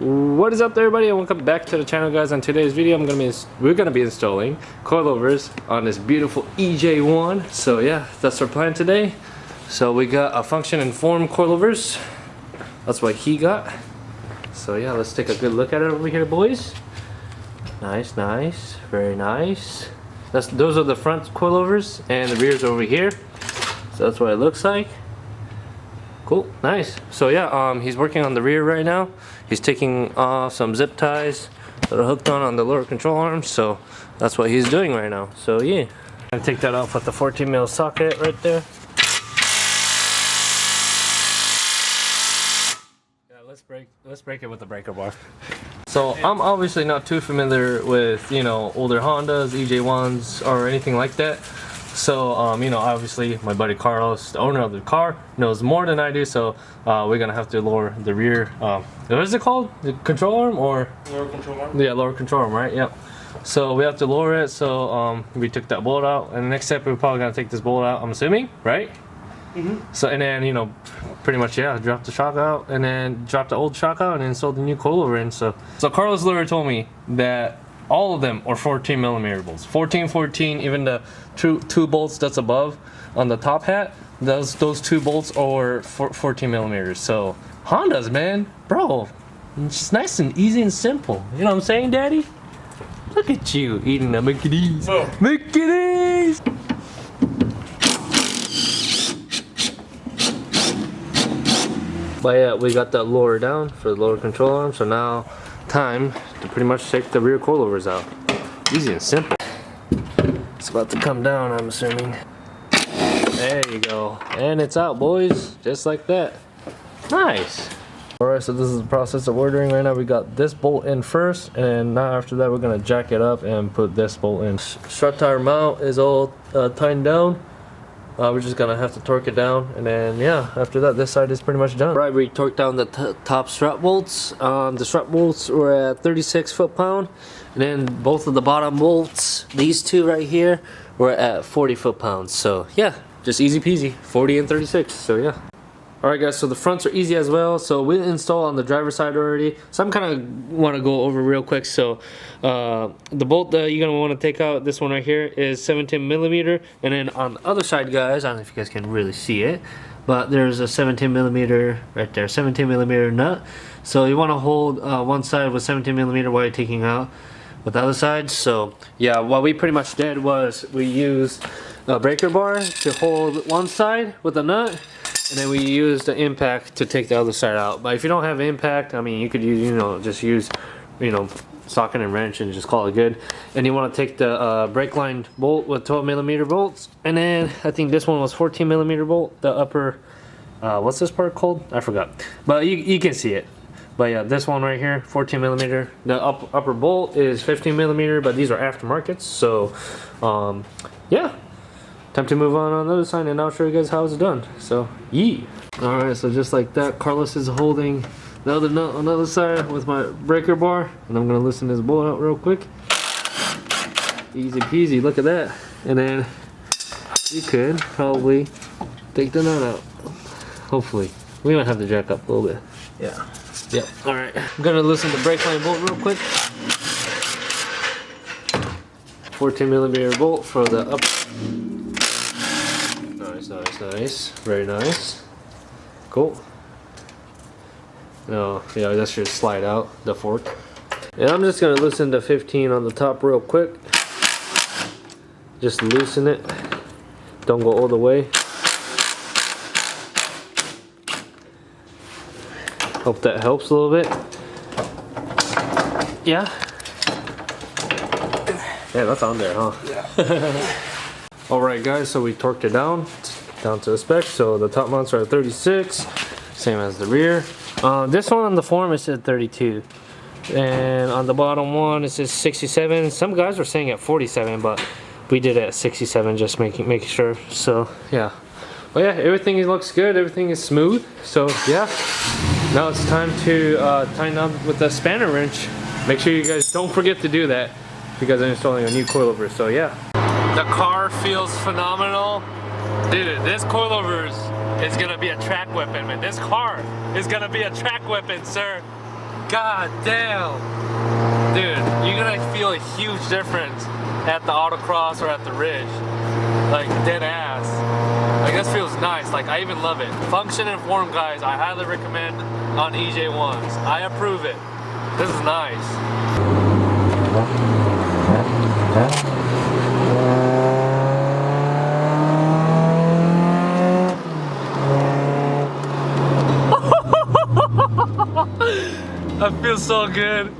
What is up there, everybody, and welcome back to the channel, guys. On today's video we're gonna be installing coilovers on this beautiful EJ1. So yeah, that's our plan today. So we got a function informed coilovers. That's what he got. So yeah, let's take a good look at it over here, boys. Nice, nice, very nice. Those are the front coilovers, and the rear's over here. So that's what it looks like. Cool, nice. So yeah, he's working on the rear right now. He's taking off some zip ties that are hooked on the lower control arms. So that's what he's doing right now. So yeah, I'm gonna take that off with the 14mm socket right there. Yeah, let's break it with the breaker bar. So I'm obviously not too familiar with, you know, older Hondas, EJ1s, or anything like that. So, you know, obviously my buddy Carlos, the owner of the car, knows more than I do. So we're gonna have to lower the rear. What is it called? The control arm or? Lower control arm. Yeah, lower control arm, right? Yep. So we have to lower it. So we took that bolt out, and the next step we're probably gonna take this bolt out, I'm assuming, right? So, and then, you know, pretty much, yeah, drop the shock out, and then drop the old shock out, and then install the new coilover in. So Carlos literally told me that all of them are 14mm bolts. 14, even the two bolts that's above on the top hat, those two bolts are 14mm. So Hondas, man, bro, it's just nice and easy and simple. You know what I'm saying, Daddy? Look at you eating the Mickey D's. Oh. Mickey D's. But yeah, we got that lower down for the lower control arm. So now, time to pretty much take the rear coilovers out. Easy and simple. It's about to come down, I'm assuming. There you go. And it's out, boys. Just like that. Nice. Alright, so this is the process of ordering right now. We got this bolt in first, and now after that we're gonna jack it up and put this bolt in. Strut tire mount is all tightened down. We're just gonna have to torque it down, and then yeah, after that this side is pretty much done. Right, we torqued down the top strut bolts. The strut bolts were at 36 foot-pound, and then both of the bottom bolts, these two right here, were at 40 foot-pounds. So yeah, just easy peasy, 40 and 36. So yeah. Alright guys, so the fronts are easy as well. So we installed on the driver's side already. So I'm kind of want to go over real quick. So the bolt that you're going to want to take out, this one right here, is 17mm. And then on the other side, guys, I don't know if you guys can really see it, but there's a 17mm right there, 17mm nut. So you want to hold one side with 17mm while you're taking out with the other side. So yeah, what we pretty much did was we used a breaker bar to hold one side with a nut, and then we use the impact to take the other side out. But if you don't have impact, I mean, you could use, you know, just use, you know, socket and wrench and just call it good. And you want to take the brake line bolt with 12mm bolts, and then I think this one was 14mm bolt. The upper, what's this part called? I forgot. But you can see it. But yeah, this one right here, 14mm. The upper bolt is 15mm, but these are aftermarkets. So yeah. Time to move on the other side, and I'll show you guys how it's done. So, yee! Alright, so just like that, Carlos is holding the other nut on the other side with my breaker bar, and I'm going to loosen this bolt out real quick. Easy peasy, look at that. And then you could probably take the nut out. Hopefully. We might have to jack up a little bit. Yeah. Yep. Alright, I'm going to loosen the brake line bolt real quick. 14mm bolt for the up. Nice, very nice. Cool. No, yeah, that should slide out, the fork. And I'm just gonna loosen the 15 on the top real quick. Just loosen it. Don't go all the way. Hope that helps a little bit. Yeah. Yeah, that's on there, huh? Yeah. Alright guys, so we torqued it down to the spec. So the top mounts are at 36, same as the rear. This one on the form it said 32, and on the bottom one it says 67. Some guys were saying at 47, but we did it at 67, just making sure. So yeah, but yeah, everything looks good, everything is smooth. So yeah, now it's time to tighten up with the spanner wrench. Make sure you guys don't forget to do that because I'm installing a new coilover. So yeah. The car feels phenomenal. Dude, this coilovers is gonna be a track weapon, man. This car is gonna be a track weapon, sir. God damn. Dude, you're gonna feel a huge difference at the autocross or at the ridge. Like, dead ass. Like, this feels nice. Like, I even love it. Function and form, guys, I highly recommend on EJ1s. I approve it. This is nice. That feels so good.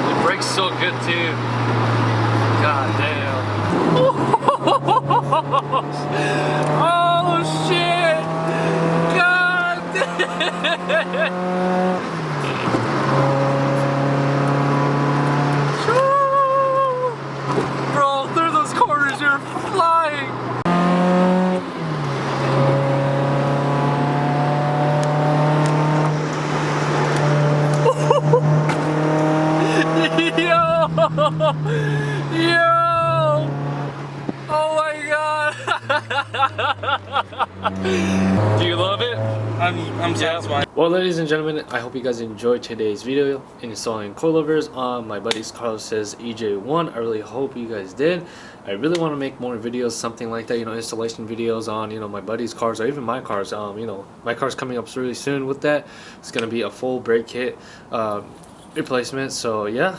It brakes so good too. God damn. Oh shit! God damn! Bro, through those corners you're flying! Yo! Yo! Oh my god! Do you love it? I'm satisfied. Well, ladies and gentlemen, I hope you guys enjoyed today's video installing coilovers on my buddy's Carlos's EJ1. I really hope you guys did. I really want to make more videos, something like that, you know, installation videos on, you know, my buddy's cars or even my cars. You know, my car's coming up really soon with that. It's gonna be a full brake kit replacement. So yeah,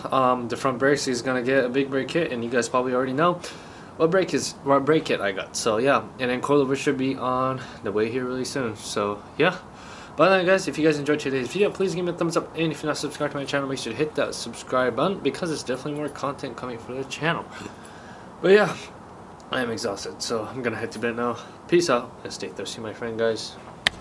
the front brakes is gonna get a big brake kit, and you guys probably already know what brake kit I got. So yeah, and then coilovers should be on the way here really soon. So yeah. But then guys, if you guys enjoyed today's video, please give me a thumbs up, and if you're not subscribed to my channel, make sure to hit that subscribe button, because there's definitely more content coming for the channel. But yeah, I am exhausted, so I'm gonna head to bed now. Peace out and stay thirsty, my friend, guys.